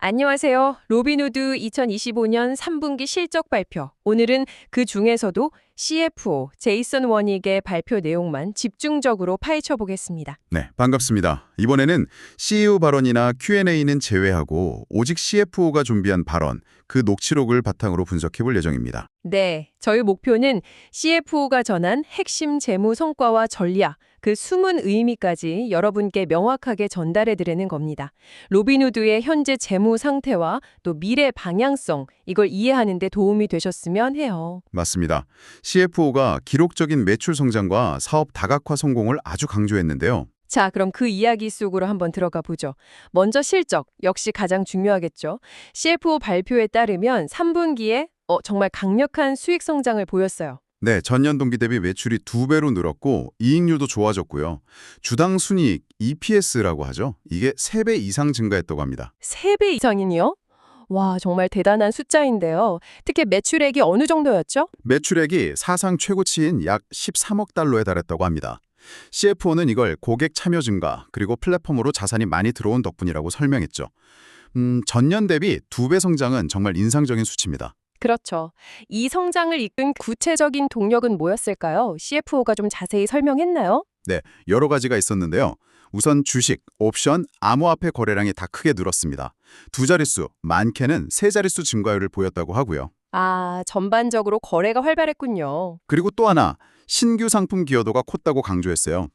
안녕하세요. 로빈후드 2025년 3분기 실적 발표. 오늘은 그 중에서도 CFO 제이슨 워닉의 발표 내용만 집중적으로 파헤쳐 보겠습니다. 네, 반갑습니다. 이번에는 CEO 발언이나 Q&A는 제외하고 오직 CFO가 준비한 발언, 그 녹취록을 바탕으로 분석해 볼 예정입니다. 네, 저희 목표는 CFO가 전한 핵심 재무 성과와 전략, 그 숨은 의미까지 여러분께 명확하게 전달해 드리는 겁니다. 로빈후드의 현재 재무 상태와 또 미래 방향성, 이걸 이해하는 데 도움이 되셨으면 해요. 맞습니다. CFO가 기록적인 매출 성장과 사업 다각화 성공을 아주 강조했는데요. 자, 그럼 그 이야기 속으로 한번 들어가 보죠. 먼저 실적, 역시 가장 중요하겠죠. CFO 발표에 따르면 3분기에 정말 강력한 수익 성장을 보였어요. 네, 전년 동기 대비 매출이 2배로 늘었고 이익률도 좋아졌고요. 주당 순이익, EPS라고 하죠. 이게 3배 이상 증가했다고 합니다. 3배 이상이요? 와, 정말 대단한 숫자인데요. 특히 매출액이 어느 정도였죠? 매출액이 사상 최고치인 약 13억 달러에 달했다고 합니다. CFO는 이걸 고객 참여 증가, 그리고 플랫폼으로 자산이 많이 들어온 덕분이라고 설명했죠. 전년 대비 2배 성장은 정말 인상적인 수치입니다. 그렇죠. 이 성장을 이끈 구체적인 동력은 뭐였을까요? CFO가 좀 자세히 설명했나요? 네, 여러 가지가 있었는데요. 우선 주식, 옵션, 암호화폐 거래량이 다 크게 늘었습니다. 두 자릿수, 많게는 세 자릿수 증가율을 보였다고 하고요. 아, 전반적으로 거래가 활발했군요. 그리고 또 하나, 신규 상품 기여도가 컸다고 강조했어요.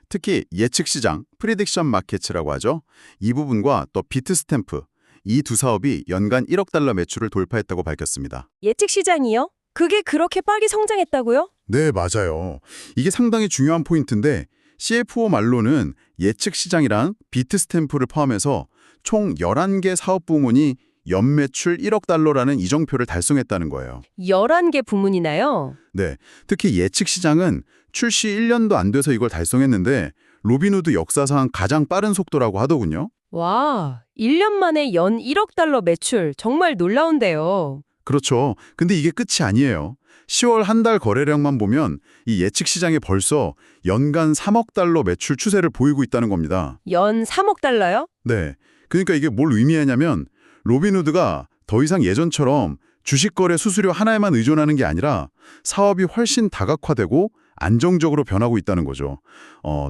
특히 예측 시장, 프리딕션 마켓이라고 하죠. 이 부분과 또 비트 스탬프, 이 두 사업이 연간 1억 달러 매출을 돌파했다고 밝혔습니다. 예측 시장이요? 그게 그렇게 빨리 성장했다고요? 네, 맞아요. 이게 상당히 중요한 포인트인데 CFO 말로는 예측 시장이랑 비트 스탬프를 포함해서 총 11개 사업 부문이 연매출 1억 달러라는 이정표를 달성했다는 거예요. 11개 부문이나요? 네, 특히 예측 시장은 출시 1년도 안 돼서 이걸 달성했는데 로빈후드 역사상 가장 빠른 속도라고 하더군요. 와, 1년 만에 연 1억 달러 매출, 정말 놀라운데요. 그렇죠. 근데 이게 끝이 아니에요. 10월 한 달 거래량만 보면 이 예측 시장이 벌써 연간 3억 달러 매출 추세를 보이고 있다는 겁니다. 연 3억 달러요? 네. 그러니까 이게 뭘 의미하냐면 로빈후드가 더 이상 예전처럼 주식 거래 수수료 하나에만 의존하는 게 아니라 사업이 훨씬 다각화되고 안정적으로 변하고 있다는 거죠.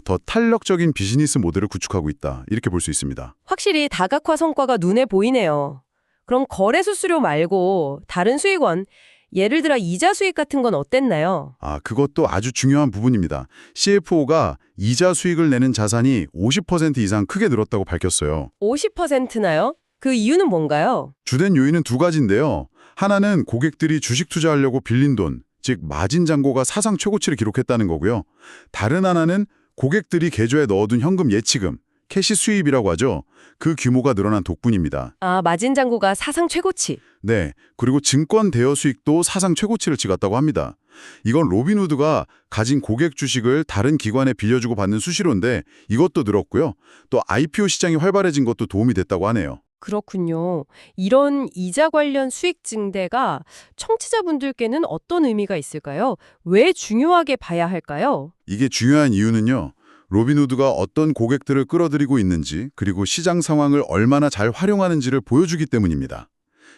더 탄력적인 비즈니스 모델을 구축하고 있다. 이렇게 볼 수 있습니다. 확실히 다각화 성과가 눈에 보이네요. 그럼 거래 수수료 말고 다른 수익원, 예를 들어 이자 수익 같은 건 어땠나요? 그것도 아주 중요한 부분입니다. CFO가 이자 수익을 내는 자산이 50% 이상 크게 늘었다고 밝혔어요. 50%나요? 그 이유는 뭔가요? 주된 요인은 두 가지인데요. 하나는 고객들이 주식 투자하려고 빌린 돈, 즉 마진 잔고가 사상 최고치를 기록했다는 거고요. 다른 하나는 고객들이 계좌에 넣어둔 현금 예치금, 캐시 수입이라고 하죠. 그 규모가 늘어난 덕분입니다. 아, 마진 잔고가 사상 최고치. 네, 그리고 증권 대여 수익도 사상 최고치를 찍었다고 합니다. 이건 로빈후드가 가진 고객 주식을 다른 기관에 빌려주고 받는 수수료인데 이것도 늘었고요. 또 IPO 시장이 활발해진 것도 도움이 됐다고 하네요. 그렇군요. 이런 이자 관련 수익 증대가 청취자분들께는 어떤 의미가 있을까요? 왜 중요하게 봐야 할까요? 이게 중요한 이유는요. 로빈후드가 어떤 고객들을 끌어들이고 있는지 그리고 시장 상황을 얼마나 잘 활용하는지를 보여주기 때문입니다.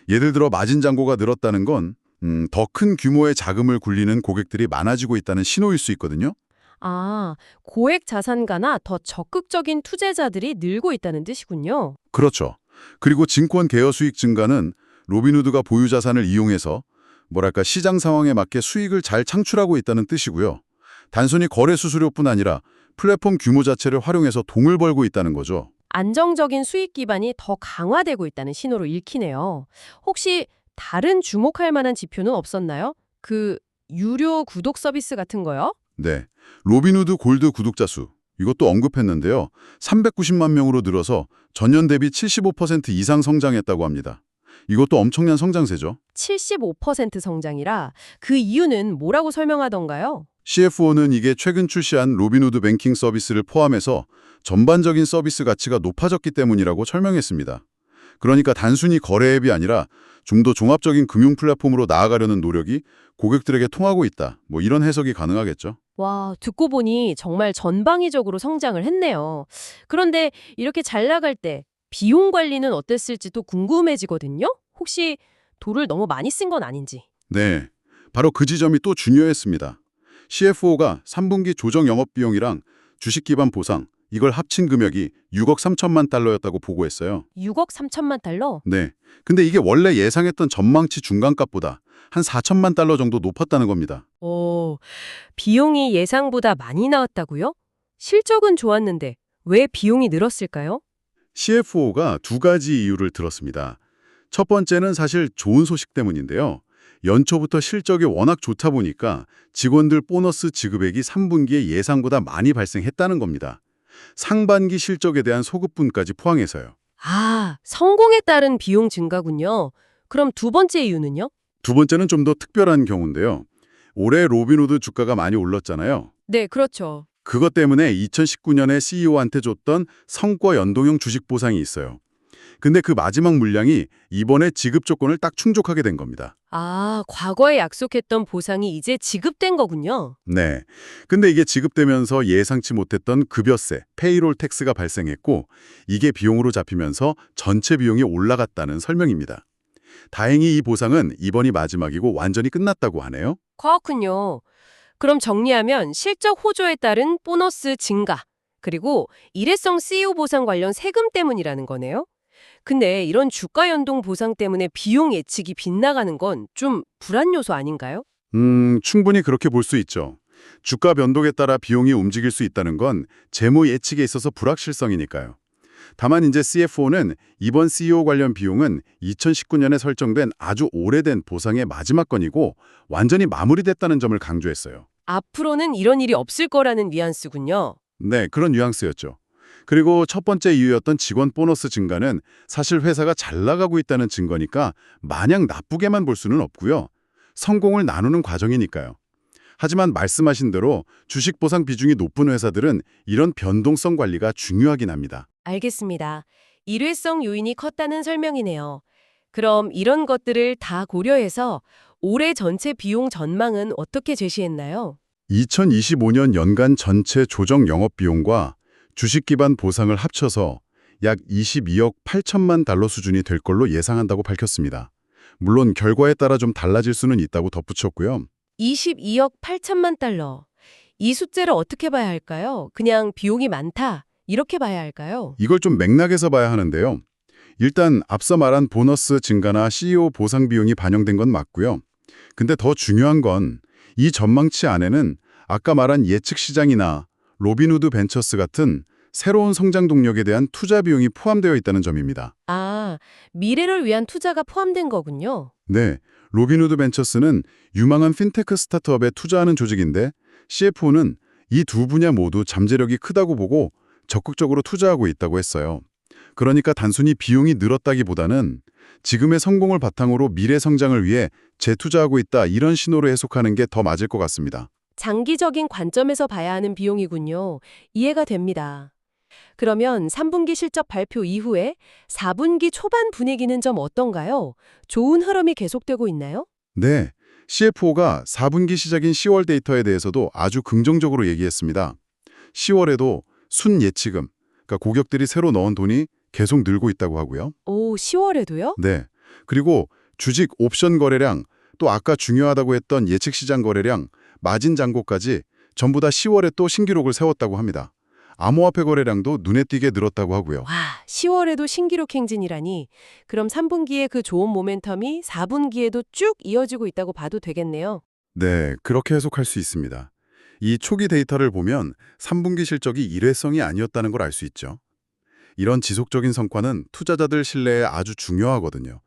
예를 들어 마진 잔고가 늘었다는 건 더 큰 규모의 자금을 굴리는 고객들이 많아지고 있다는 신호일 수 있거든요. 아, 고액 자산가나 더 적극적인 투자자들이 늘고 있다는 뜻이군요. 그렇죠. 그리고 증권 개여 수익 증가는 로빈후드가 보유 자산을 이용해서 시장 상황에 맞게 수익을 잘 창출하고 있다는 뜻이고요. 단순히 거래 수수료뿐 아니라 플랫폼 규모 자체를 활용해서 돈을 벌고 있다는 거죠. 안정적인 수익 기반이 더 강화되고 있다는 신호로 읽히네요. 혹시 다른 주목할 만한 지표는 없었나요? 그 유료 구독 서비스 같은 거요? 네, 로빈후드 골드 구독자 수 이것도 언급했는데요. 390만 명으로 늘어서 전년 대비 75% 이상 성장했다고 합니다. 이것도 엄청난 성장세죠. 75% 성장이라 그 이유는 뭐라고 설명하던가요? CFO는 이게 최근 출시한 로빈후드 뱅킹 서비스를 포함해서 전반적인 서비스 가치가 높아졌기 때문이라고 설명했습니다. 그러니까 단순히 거래 앱이 아니라 좀 더 종합적인 금융 플랫폼으로 나아가려는 노력이 고객들에게 통하고 있다. 이런 해석이 가능하겠죠. 와, 듣고 보니 정말 전방위적으로 성장을 했네요. 그런데 이렇게 잘 나갈 때 비용 관리는 어땠을지도 궁금해지거든요. 혹시 돈을 너무 많이 쓴 건 아닌지. 네, 바로 그 지점이 또 중요했습니다. CFO가 3분기 조정 영업비용이랑 주식 기반 보상, 이걸 합친 금액이 6억 3천만 달러였다고 보고했어요. 6억 3천만 달러? 네, 근데 이게 원래 예상했던 전망치 중간값보다 한 4천만 달러 정도 높았다는 겁니다. 오, 비용이 예상보다 많이 나왔다고요? 실적은 좋았는데 왜 비용이 늘었을까요? CFO가 두 가지 이유를 들었습니다. 첫 번째는 사실 좋은 소식 때문인데요. 연초부터 실적이 워낙 좋다 보니까 직원들 보너스 지급액이 3분기에 예상보다 많이 발생했다는 겁니다. 상반기 실적에 대한 소급분까지 포함해서요. 아, 성공에 따른 비용 증가군요. 그럼 두 번째 이유는요? 두 번째는 좀 더 특별한 경우인데요. 올해 로빈후드 주가가 많이 올랐잖아요. 네, 그렇죠. 그것 때문에 2019년에 CEO한테 줬던 성과 연동형 주식 보상이 있어요. 근데 그 마지막 물량이 이번에 지급 조건을 딱 충족하게 된 겁니다. 아, 과거에 약속했던 보상이 이제 지급된 거군요. 네. 근데 이게 지급되면서 예상치 못했던 급여세, 페이롤 텍스가 발생했고 이게 비용으로 잡히면서 전체 비용이 올라갔다는 설명입니다. 다행히 이 보상은 이번이 마지막이고 완전히 끝났다고 하네요. 그렇군요. 그럼 정리하면 실적 호조에 따른 보너스 증가, 그리고 일회성 CEO 보상 관련 세금 때문이라는 거네요. 근데 이런 주가 연동 보상 때문에 비용 예측이 빗나가는 건 좀 불안 요소 아닌가요? 충분히 그렇게 볼 수 있죠. 주가 변동에 따라 비용이 움직일 수 있다는 건 재무 예측에 있어서 불확실성이니까요. 다만 이제 CFO는 이번 CEO 관련 비용은 2019년에 설정된 아주 오래된 보상의 마지막 건이고 완전히 마무리됐다는 점을 강조했어요. 앞으로는 이런 일이 없을 거라는 뉘앙스군요. 네, 그런 뉘앙스였죠. 그리고 첫 번째 이유였던 직원 보너스 증가는 사실 회사가 잘 나가고 있다는 증거니까 마냥 나쁘게만 볼 수는 없고요. 성공을 나누는 과정이니까요. 하지만 말씀하신 대로 주식 보상 비중이 높은 회사들은 이런 변동성 관리가 중요하긴 합니다. 알겠습니다. 일회성 요인이 컸다는 설명이네요. 그럼 이런 것들을 다 고려해서 올해 전체 비용 전망은 어떻게 제시했나요? 2025년 연간 전체 조정 영업비용과 주식 기반 보상을 합쳐서 약 22억 8천만 달러 수준이 될 걸로 예상한다고 밝혔습니다. 물론 결과에 따라 좀 달라질 수는 있다고 덧붙였고요. 22억 8천만 달러. 이 숫자를 어떻게 봐야 할까요? 그냥 비용이 많다, 이렇게 봐야 할까요? 이걸 좀 맥락에서 봐야 하는데요. 일단 앞서 말한 보너스 증가나 CEO 보상 비용이 반영된 건 맞고요. 근데 더 중요한 건 이 전망치 안에는 아까 말한 예측 시장이나 로빈후드 벤처스 같은 새로운 성장 동력에 대한 투자 비용이 포함되어 있다는 점입니다. 아, 미래를 위한 투자가 포함된 거군요. 네, 로빈후드 벤처스는 유망한 핀테크 스타트업에 투자하는 조직인데 CFO는 이 두 분야 모두 잠재력이 크다고 보고 적극적으로 투자하고 있다고 했어요. 그러니까 단순히 비용이 늘었다기보다는 지금의 성공을 바탕으로 미래 성장을 위해 재투자하고 있다 이런 신호로 해석하는 게 더 맞을 것 같습니다. 장기적인 관점에서 봐야 하는 비용이군요. 이해가 됩니다. 그러면 3분기 실적 발표 이후에 4분기 초반 분위기는 좀 어떤가요? 좋은 흐름이 계속되고 있나요? 네, CFO가 4분기 시작인 10월 데이터에 대해서도 아주 긍정적으로 얘기했습니다. 10월에도 순 예치금, 그러니까 고객들이 새로 넣은 돈이 계속 늘고 있다고 하고요. 오, 10월에도요? 네, 그리고 주식 옵션 거래량, 또 아까 중요하다고 했던 예측 시장 거래량, 마진 잔고까지 전부 다 10월에 또 신기록을 세웠다고 합니다. 암호화폐 거래량도 눈에 띄게 늘었다고 하고요. 와, 10월에도 신기록 행진이라니. 그럼 3분기에 그 좋은 모멘텀이 4분기에도 쭉 이어지고 있다고 봐도 되겠네요. 네, 그렇게 해석할 수 있습니다. 이 초기 데이터를 보면 3분기 실적이 일회성이 아니었다는 걸 알 수 있죠. 이런 지속적인 성과는 투자자들 신뢰에 아주 중요하거든요.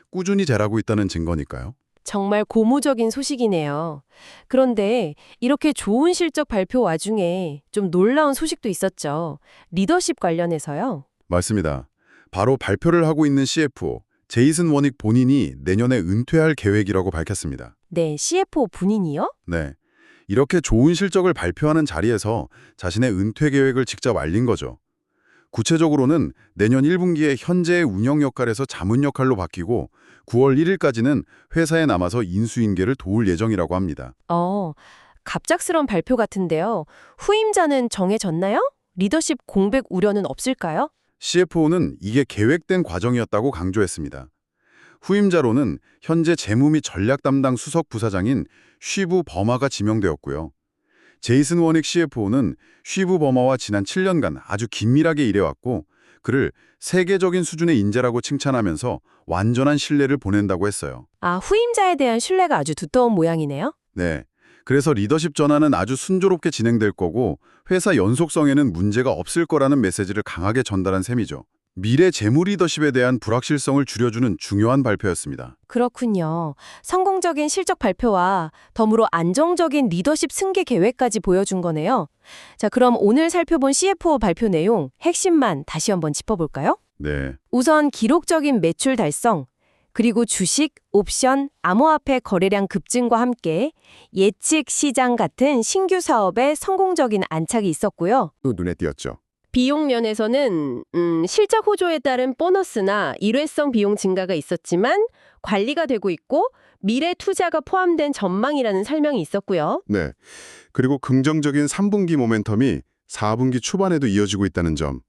꾸준히 잘하고 있다는 증거니까요. 정말 고무적인 소식이네요. 그런데 이렇게 좋은 실적 발표 와중에 좀 놀라운 소식도 있었죠. 리더십 관련해서요. 맞습니다. 바로 발표를 하고 있는 CFO, 제이슨 워닉 본인이 내년에 은퇴할 계획이라고 밝혔습니다. 네, CFO 본인이요? 네. 이렇게 좋은 실적을 발표하는 자리에서 자신의 은퇴 계획을 직접 알린 거죠. 구체적으로는 내년 1분기에 현재의 운영 역할에서 자문 역할로 바뀌고 9월 1일까지는 회사에 남아서 인수인계를 도울 예정이라고 합니다. 갑작스러운 발표 같은데요. 후임자는 정해졌나요? 리더십 공백 우려는 없을까요? CFO는 이게 계획된 과정이었다고 강조했습니다. 후임자로는 현재 재무 및 전략 담당 수석 부사장인 쉬부 버마가 지명되었고요. 제이슨 워닉 CFO는 쉬부 버마와 지난 7년간 아주 긴밀하게 일해왔고 그를 세계적인 수준의 인재라고 칭찬하면서 완전한 신뢰를 보낸다고 했어요. 아, 후임자에 대한 신뢰가 아주 두터운 모양이네요. 네. 그래서 리더십 전환은 아주 순조롭게 진행될 거고 회사 연속성에는 문제가 없을 거라는 메시지를 강하게 전달한 셈이죠. 미래 재무 리더십에 대한 불확실성을 줄여주는 중요한 발표였습니다. 그렇군요. 성공적인 실적 발표와 덤으로 안정적인 리더십 승계 계획까지 보여준 거네요. 자, 그럼 오늘 살펴본 CFO 발표 내용 핵심만 다시 한번 짚어볼까요? 네. 우선 기록적인 매출 달성, 그리고 주식, 옵션, 암호화폐 거래량 급증과 함께 예측 시장 같은 신규 사업에 성공적인 안착이 있었고요. 또 눈에 띄었죠. 비용 면에서는 실적 호조에 따른 보너스나 일회성 비용 증가가 있었지만 관리가 되고 있고 미래 투자가 포함된 전망이라는 설명이 있었고요. 네. 그리고 긍정적인 3분기 모멘텀이 4분기 초반에도 이어지고 있다는 점.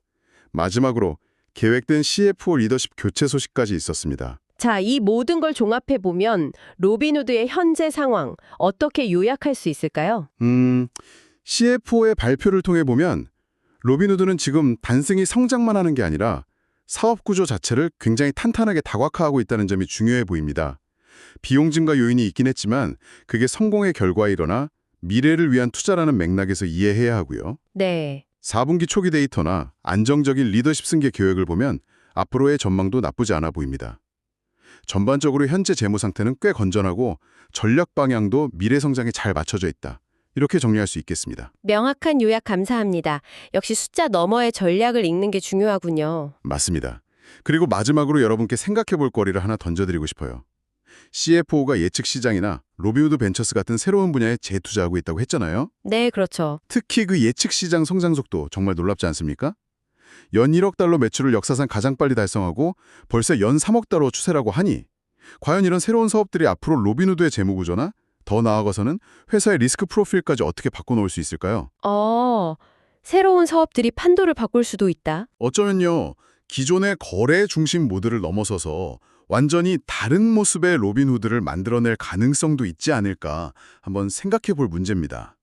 마지막으로 계획된 CFO 리더십 교체 소식까지 있었습니다. 자, 이 모든 걸 종합해 보면 로빈후드의 현재 상황 어떻게 요약할 수 있을까요? CFO의 발표를 통해 보면 로빈후드는 지금 단순히 성장만 하는 게 아니라 사업 구조 자체를 굉장히 탄탄하게 다각화하고 있다는 점이 중요해 보입니다. 비용 증가 요인이 있긴 했지만 그게 성공의 결과이거나 미래를 위한 투자라는 맥락에서 이해해야 하고요. 네. 4분기 초기 데이터나 안정적인 리더십 승계 계획을 보면 앞으로의 전망도 나쁘지 않아 보입니다. 전반적으로 현재 재무 상태는 꽤 건전하고 전략 방향도 미래 성장에 잘 맞춰져 있다. 이렇게 정리할 수 있겠습니다. 명확한 요약 감사합니다. 역시 숫자 너머의 전략을 읽는 게 중요하군요. 맞습니다. 그리고 마지막으로 여러분께 생각해 볼 거리를 하나 던져드리고 싶어요. CFO가 예측 시장이나 로빈후드 벤처스 같은 새로운 분야에 재투자하고 있다고 했잖아요. 네, 그렇죠. 특히 그 예측 시장 성장 속도 정말 놀랍지 않습니까? 연 1억 달러 매출을 역사상 가장 빨리 달성하고 벌써 연 3억 달러 추세라고 하니 과연 이런 새로운 사업들이 앞으로 로빈후드의 재무 구조나 더 나아가서는 회사의 리스크 프로필까지 어떻게 바꿔놓을 수 있을까요? 새로운 사업들이 판도를 바꿀 수도 있다. 어쩌면요, 기존의 거래 중심 모드를 넘어서서 완전히 다른 모습의 로빈후드를 만들어낼 가능성도 있지 않을까 한번 생각해 볼 문제입니다.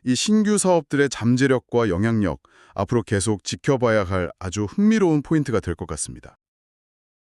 이 신규 사업들의 잠재력과 영향력, 앞으로 계속 지켜봐야 할 아주 흥미로운 포인트가 될 것 같습니다.